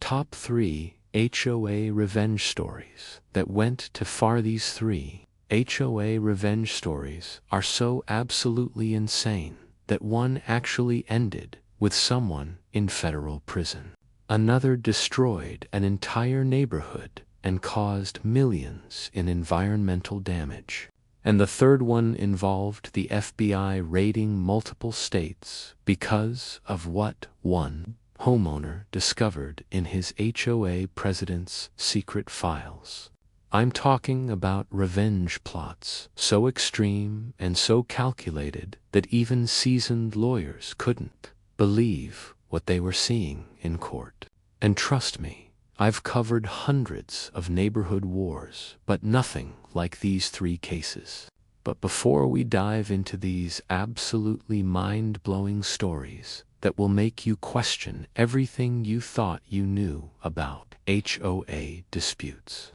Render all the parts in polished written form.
Top 3 HOA revenge stories that went too far. These 3 HOA revenge stories are so absolutely insane that one actually ended with someone in federal prison. Another destroyed an entire neighborhood and caused millions in environmental damage. And the third one involved the FBI raiding multiple states because of what one homeowner discovered in his HOA president's secret files. I'm talking about revenge plots so extreme and so calculated that even seasoned lawyers couldn't believe what they were seeing in court. And trust me, I've covered hundreds of neighborhood wars, but nothing like these 3 cases. But before we dive into these absolutely mind-blowing stories that will make you question everything you thought you knew about HOA disputes,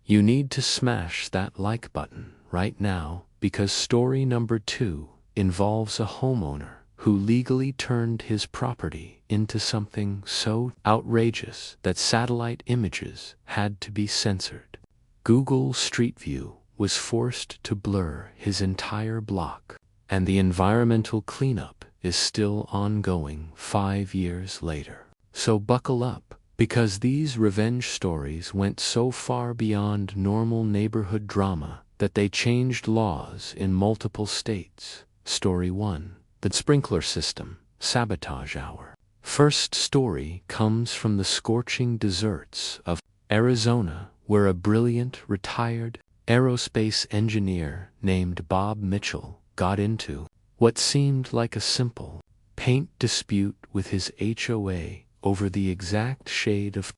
you need to smash that like button right now, because story number 2 involves a homeowner who legally turned his property into something so outrageous that satellite images had to be censored. Google Street View was forced to blur his entire block, and the environmental cleanup is still ongoing 5 years later. So buckle up, because these revenge stories went so far beyond normal neighborhood drama that they changed laws in multiple states. Story 1. The sprinkler system sabotage hour. First story comes from the scorching deserts of Arizona, where a brilliant retired aerospace engineer named Bob Mitchell got into what seemed like a simple paint dispute with his HOA over the exact shade of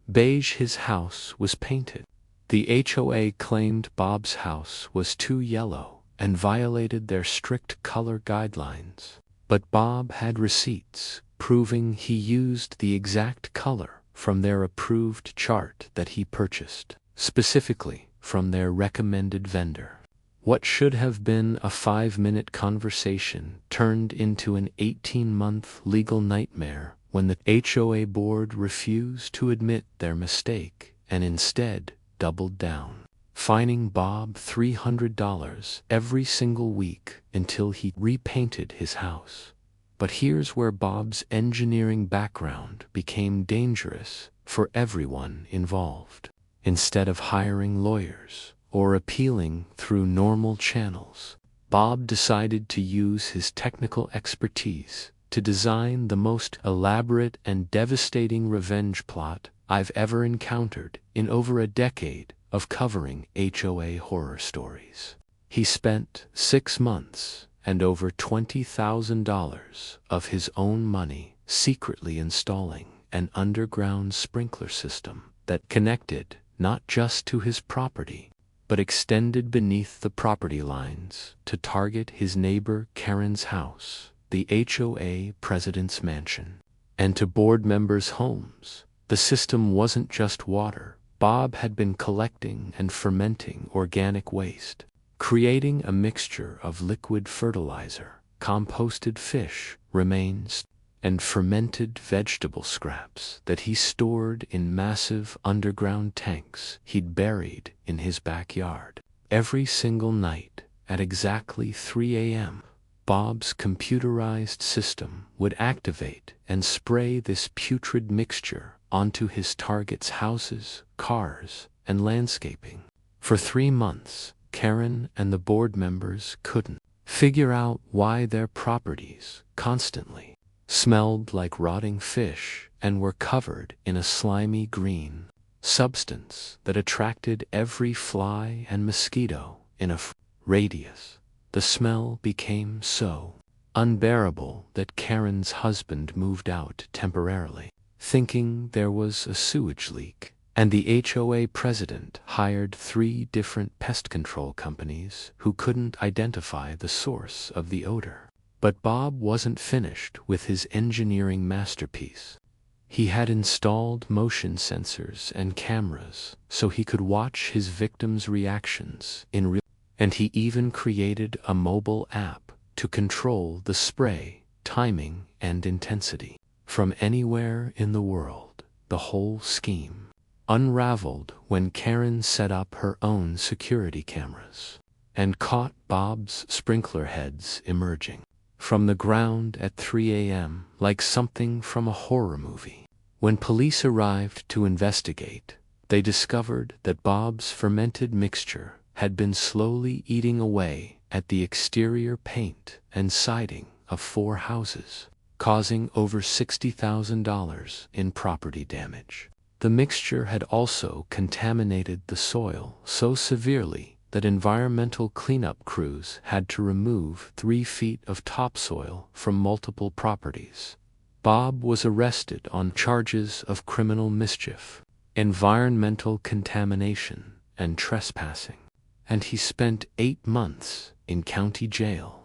beige his house was painted. The HOA claimed Bob's house was too yellow and violated their strict color guidelines, but Bob had receipts proving he used the exact color from their approved chart that he purchased, specifically from their recommended vendor. What should have been a 5-minute conversation turned into an 18-month legal nightmare when the HOA board refused to admit their mistake and instead doubled down, fining Bob $300 every single week until he repainted his house. But here's where Bob's engineering background became dangerous for everyone involved. Instead of hiring lawyers or appealing through normal channels, Bob decided to use his technical expertise to design the most elaborate and devastating revenge plot I've ever encountered in over a decade of covering HOA horror stories. He spent 6 months and over $20,000 of his own money secretly installing an underground sprinkler system that connected not just to his property, but extended beneath the property lines to target his neighbor Karen's house, the HOA president's mansion, and to board members' homes. The system wasn't just water. Bob had been collecting and fermenting organic waste, creating a mixture of liquid fertilizer, composted fish remains, and fermented vegetable scraps that he stored in massive underground tanks he'd buried in his backyard. Every single night at exactly 3 a.m., Bob's computerized system would activate and spray this putrid mixture onto his target's houses, cars, and landscaping. For 3 months, Karen and the board members couldn't figure out why their properties constantly smelled like rotting fish and were covered in a slimy green substance that attracted every fly and mosquito in a radius. The smell became so unbearable that Karen's husband moved out temporarily, thinking there was a sewage leak, and the HOA president hired 3 different pest control companies who couldn't identify the source of the odor. But Bob wasn't finished with his engineering masterpiece. He had installed motion sensors and cameras so he could watch his victims' reactions in real time, and he even created a mobile app to control the spray, timing, and intensity from anywhere in the world. the whole scheme unraveled when Karen set up her own security cameras and caught Bob's sprinkler heads emerging from the ground at 3 a.m. like something from a horror movie. When police arrived to investigate, they discovered that Bob's fermented mixture had been slowly eating away at the exterior paint and siding of 4 houses, causing over $60,000 in property damage. The mixture had also contaminated the soil so severely that environmental cleanup crews had to remove 3 feet of topsoil from multiple properties. Bob was arrested on charges of criminal mischief, environmental contamination, and trespassing, and he spent 8 months in county jail.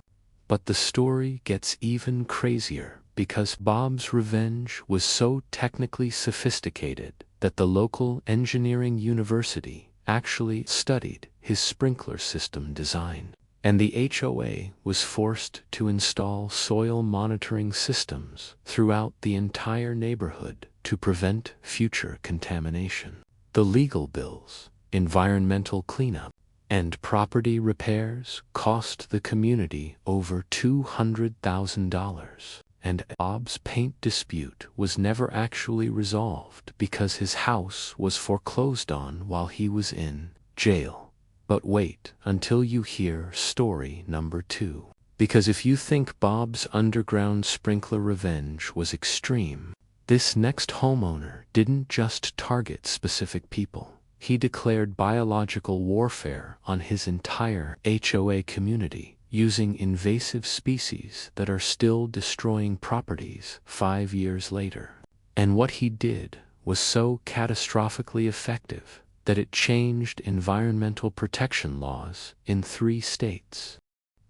But the story gets even crazier because Bob's revenge was so technically sophisticated that the local engineering university actually studied his sprinkler system design, and the HOA was forced to install soil monitoring systems throughout the entire neighborhood to prevent future contamination. The legal bills, environmental cleanup, and property repairs cost the community over $200,000, and Bob's paint dispute was never actually resolved because his house was foreclosed on while he was in jail. But wait until you hear story number 2, because if you think Bob's underground sprinkler revenge was extreme, this next homeowner didn't just target specific people. He declared biological warfare on his entire HOA community using invasive species that are still destroying properties 5 years later. And what he did was so catastrophically effective that it changed environmental protection laws in 3 states.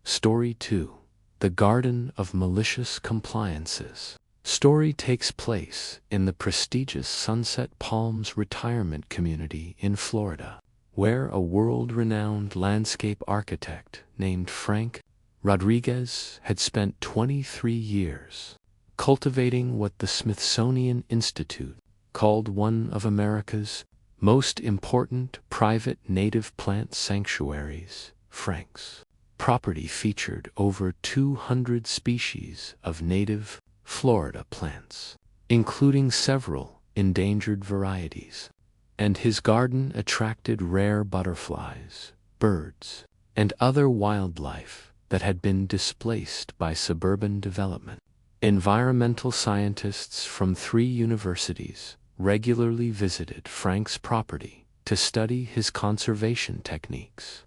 Story 2: The Garden of Malicious Compliances. Story takes place in the prestigious Sunset Palms retirement community in Florida, where a world-renowned landscape architect named Frank Rodriguez had spent 23 years cultivating what the Smithsonian Institute called one of America's most important private native plant sanctuaries. Frank's property featured over 200 species of native Florida plants, including several endangered varieties, and his garden attracted rare butterflies, birds, and other wildlife that had been displaced by suburban development. Environmental scientists from 3 universities regularly visited Frank's property to study his conservation techniques,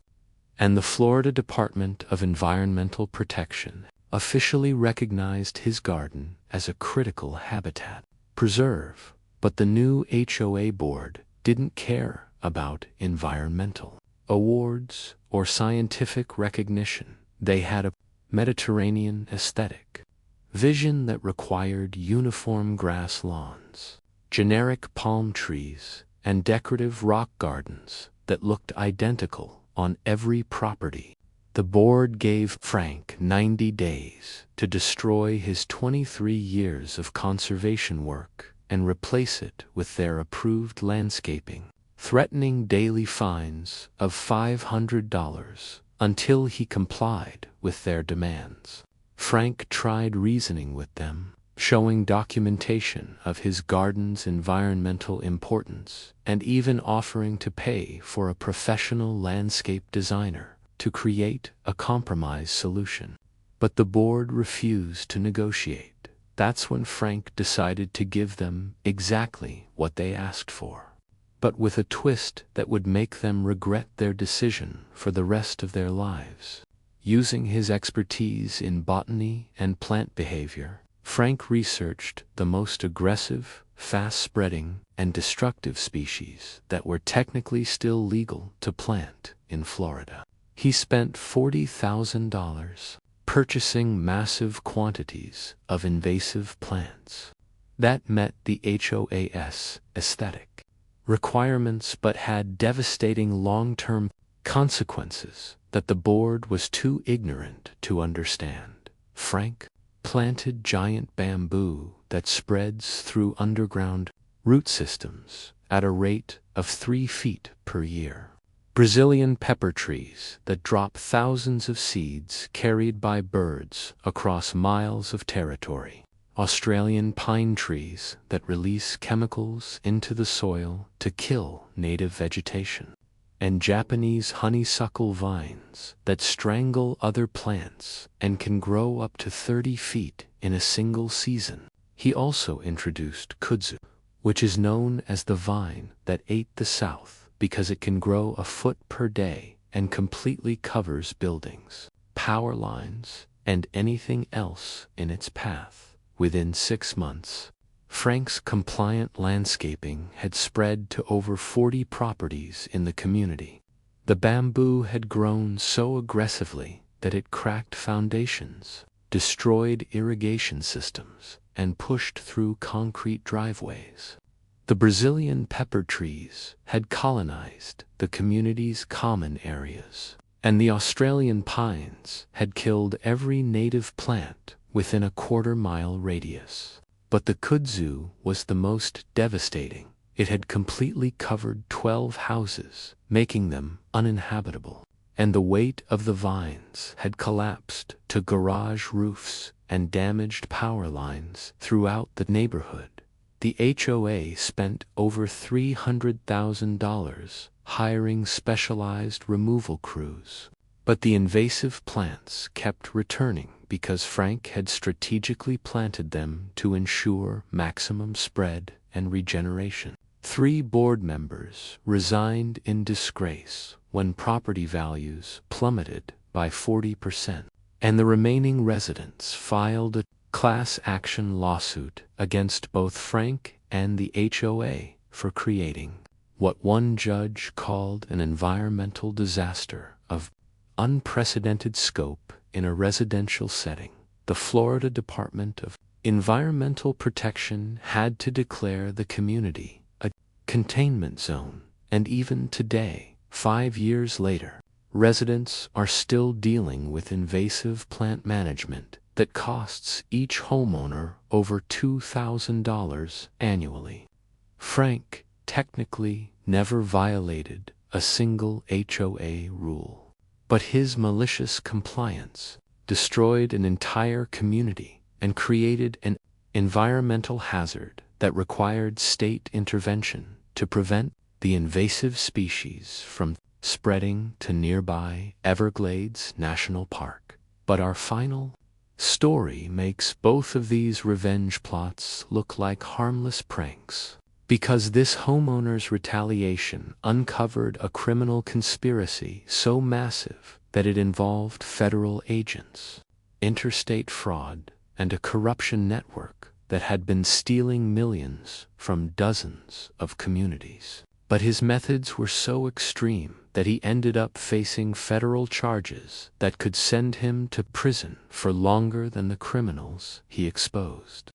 and the Florida Department of Environmental Protection officially recognized his garden as a critical habitat preserve. But the new HOA board didn't care about environmental awards or scientific recognition. They had a Mediterranean aesthetic vision that required uniform grass lawns, generic palm trees, and decorative rock gardens that looked identical on every property. The board gave Frank 90 days to destroy his 23 years of conservation work and replace it with their approved landscaping, threatening daily fines of $500 until he complied with their demands. Frank tried reasoning with them, showing documentation of his garden's environmental importance, and even offering to pay for a professional landscape designer to create a compromise solution. But the board refused to negotiate. That's when Frank decided to give them exactly what they asked for, but with a twist that would make them regret their decision for the rest of their lives. Using his expertise in botany and plant behavior, Frank researched the most aggressive, fast-spreading, and destructive species that were technically still legal to plant in Florida. He spent $40,000 purchasing massive quantities of invasive plants that met the HOA's aesthetic requirements but had devastating long-term consequences that the board was too ignorant to understand. Frank planted giant bamboo that spreads through underground root systems at a rate of 3 feet per year. Brazilian pepper trees that drop thousands of seeds carried by birds across miles of territory. Australian pine trees that release chemicals into the soil to kill native vegetation. And Japanese honeysuckle vines that strangle other plants and can grow up to 30 feet in a single season. He also introduced kudzu, which is known as the vine that ate the South because it can grow a foot per day and completely covers buildings, power lines, and anything else in its path. Within 6 months, Frank's compliant landscaping had spread to over 40 properties in the community. The bamboo had grown so aggressively that it cracked foundations, destroyed irrigation systems, and pushed through concrete driveways. The Brazilian pepper trees had colonized the community's common areas, and the Australian pines had killed every native plant within a quarter-mile radius. But the kudzu was the most devastating. It had completely covered 12 houses, making them uninhabitable. And the weight of the vines had collapsed to garage roofs and damaged power lines throughout the neighborhood. The HOA spent over $300,000 hiring specialized removal crews. But the invasive plants kept returning because Frank had strategically planted them to ensure maximum spread and regeneration. 3 board members resigned in disgrace when property values plummeted by 40%, and the remaining residents filed a class action lawsuit against both Frank and the HOA for creating what one judge called an environmental disaster of unprecedented scope in a residential setting. The Florida Department of Environmental Protection had to declare the community a containment zone, and even today, 5 years later, residents are still dealing with invasive plant management that costs each homeowner over $2,000 annually. Frank technically never violated a single HOA rule. But his malicious compliance destroyed an entire community and created an environmental hazard that required state intervention to prevent the invasive species from spreading to nearby Everglades National Park. But our final story makes both of these revenge plots look like harmless pranks, because this homeowner's retaliation uncovered a criminal conspiracy so massive that it involved federal agents, interstate fraud, and a corruption network that had been stealing millions from dozens of communities. But his methods were so extreme that he ended up facing federal charges that could send him to prison for longer than the criminals he exposed.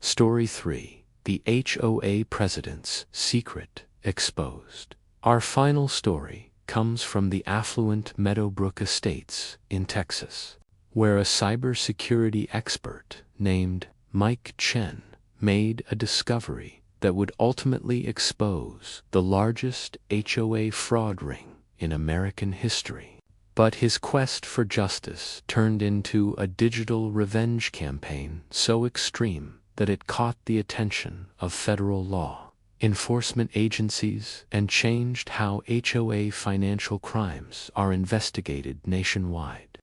Story 3. The HOA President's Secret Exposed. Our final story comes from the affluent Meadowbrook Estates in Texas, where a cybersecurity expert named Mike Chen made a discovery that would ultimately expose the largest HOA fraud ring in American history. But his quest for justice turned into a digital revenge campaign so extreme that it caught the attention of federal law enforcement agencies and changed how HOA financial crimes are investigated nationwide.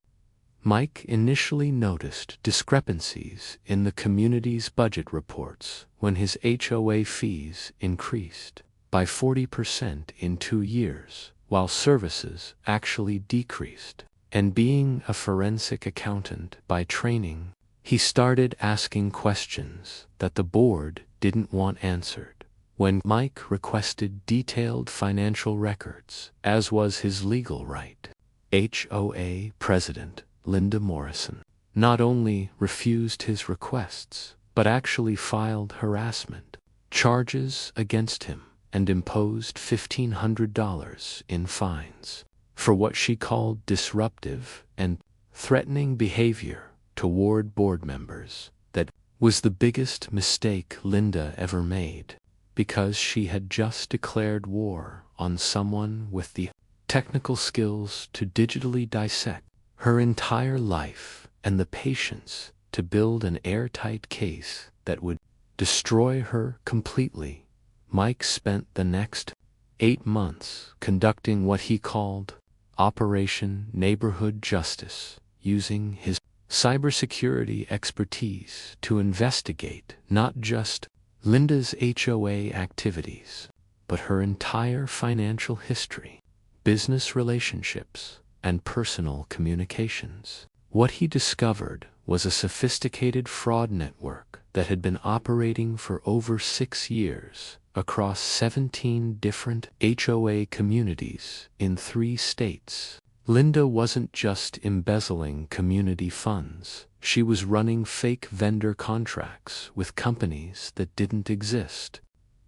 Mike initially noticed discrepancies in the community's budget reports when his HOA fees increased by 40% in 2 years, while services actually decreased. And being a forensic accountant by training, he started asking questions that the board didn't want answered. When Mike requested detailed financial records, as was his legal right, HOA President Linda Morrison not only refused his requests, but actually filed harassment charges against him and imposed $1,500 in fines for what she called disruptive and threatening behavior toward board members. That was the biggest mistake Linda ever made, because she had just declared war on someone with the technical skills to digitally dissect her entire life and the patience to build an airtight case that would destroy her completely. Mike spent the next 8 months conducting what he called Operation Neighborhood Justice, using his cybersecurity expertise to investigate not just Linda's HOA activities, but her entire financial history, business relationships, and personal communications. What he discovered was a sophisticated fraud network that had been operating for over 6 years across 17 different HOA communities in 3 states. Linda wasn't just embezzling community funds. She was running fake vendor contracts with companies that didn't exist,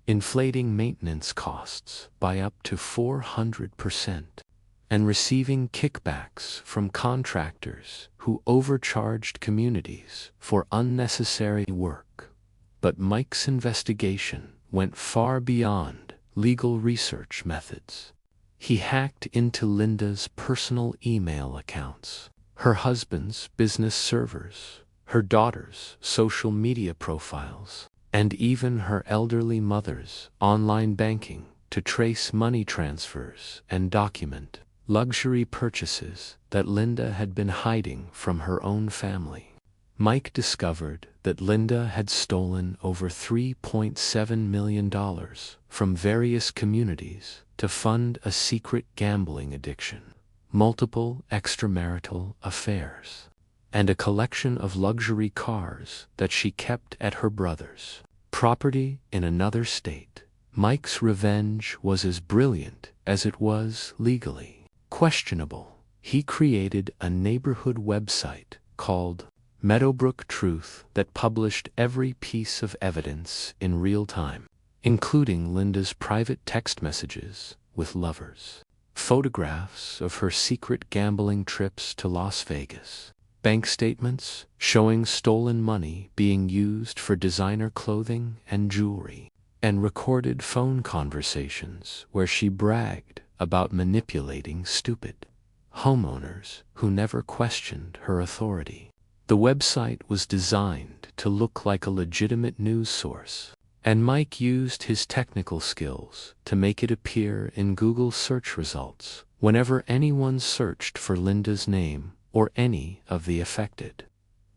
inflating maintenance costs by up to 400%, and receiving kickbacks from contractors who overcharged communities for unnecessary work. But Mike's investigation went far beyond legal research methods. He hacked into Linda's personal email accounts, her husband's business servers, her daughter's social media profiles, and even her elderly mother's online banking to trace money transfers and document luxury purchases that Linda had been hiding from her own family. Mike discovered that Linda had stolen over $3.7 million from various communities to fund a secret gambling addiction, multiple extramarital affairs, and a collection of luxury cars that she kept at her brother's property in another state. Mike's revenge was as brilliant as it was legally questionable. He created a neighborhood website called Meadowbrook Truth that published every piece of evidence in real time, including Linda's private text messages with lovers, photographs of her secret gambling trips to Las Vegas, bank statements showing stolen money being used for designer clothing and jewelry, and recorded phone conversations where she bragged about manipulating stupid homeowners who never questioned her authority. The website was designed to look like a legitimate news source, and Mike used his technical skills to make it appear in Google search results whenever anyone searched for Linda's name or any of the affected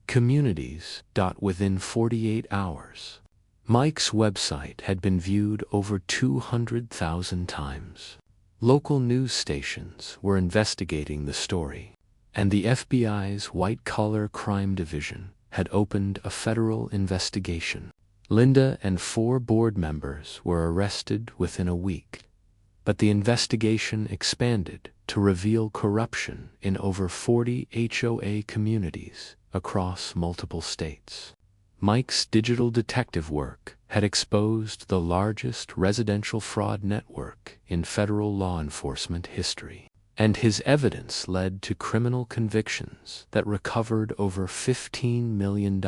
communities. Within 48 hours, Mike's website had been viewed over 200,000 times. Local news stations were investigating the story, and the FBI's white-collar crime division had opened a federal investigation. Linda and 4 board members were arrested within a week, but the investigation expanded to reveal corruption in over 40 HOA communities across multiple states. Mike's digital detective work had exposed the largest residential fraud network in federal law enforcement history, and his evidence led to criminal convictions that recovered over $15 million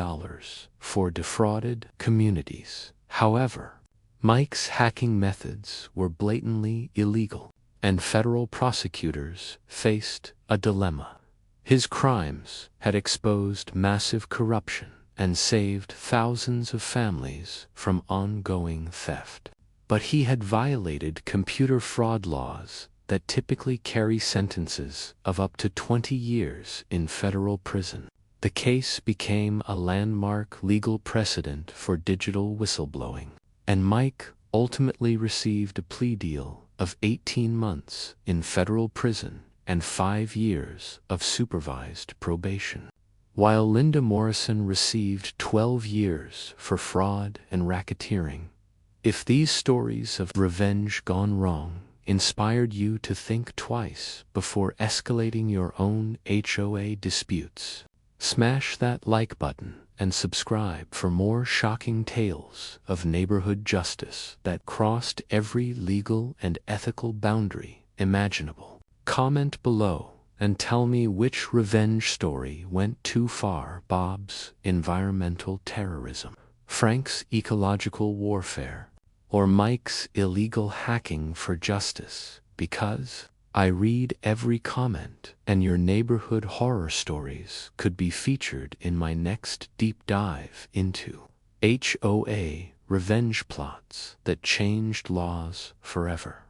for defrauded communities. However, Mike's hacking methods were blatantly illegal, and federal prosecutors faced a dilemma. His crimes had exposed massive corruption and saved thousands of families from ongoing theft. But he had violated computer fraud laws that typically carry sentences of up to 20 years in federal prison. The case became a landmark legal precedent for digital whistleblowing, and Mike ultimately received a plea deal of 18 months in federal prison and 5 years of supervised probation, while Linda Morrison received 12 years for fraud and racketeering. If these stories of revenge gone wrong inspired you to think twice before escalating your own HOA disputes, smash that like button and subscribe for more shocking tales of neighborhood justice that crossed every legal and ethical boundary imaginable. Comment below and tell me which revenge story went too far: Bob's environmental terrorism, Frank's ecological warfare, or Mike's illegal hacking for justice, because I read every comment, and your neighborhood horror stories could be featured in my next deep dive into HOA revenge plots that changed laws forever.